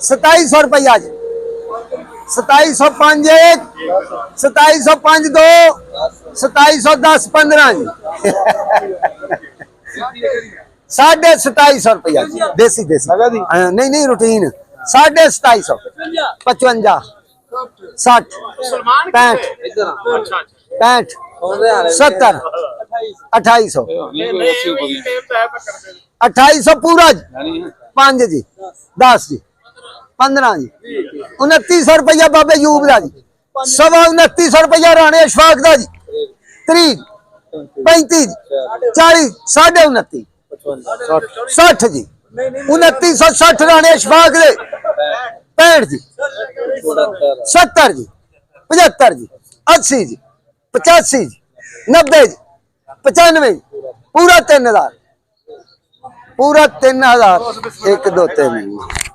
2700 रुपया जी 2705 1 2705 2 2710 15 जी 2750 रुपया देसी देसी नहीं नहीं रूटीन 2750 55 60 65 65 70 2800 2800 पूरा जी 5 जी 10 जी 15 जी 2900 रुपया बाबे यूब का जी 2900 रुपया राणे अशफाक का जी 30 35 40 29.5 60 जी 2960 राणे अशफाक दे 65 जी 70 जी 75 जी 80 जी 85 जी 90 जी 95 पूरा 3000 पूरा 3000 1 2 3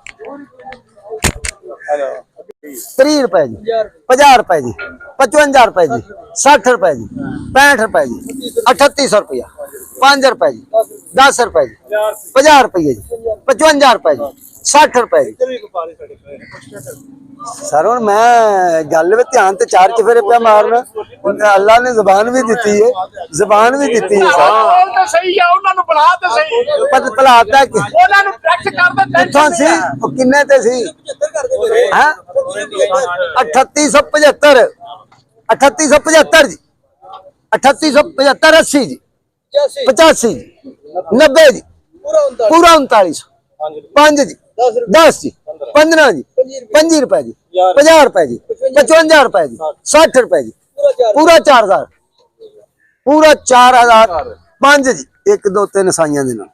30 रुपए जी 50 रुपए जी 55 रुपए जी 60 रुपए जी 65 रुपए जी 3800 रुपया 5 रुपए जी 10 रुपए जी 50 रुपये जी 55 रुपए जी 60 रुपए जी सर हुण मैं गल में ध्यान ते चार चफेरे पे मारना अल्लाह ने जबान भी दी है जबान भी दी है सही है उन्हां नु बुला ते सही भलाता उन्हां नु टैक्स कर दे किथों सी किन्ने ते सी हां 3875 3875 जी 3875 80 जी 85 जी 90 जी पूरा 3900 5 जी 10 जी 15 जी 25 रुपए जी 50 रुपए जी 55 रुपए जी 60 रुपए जी पूरा 4000 पूरा 4000 5 जी 1 2 3 साइयां दे नाल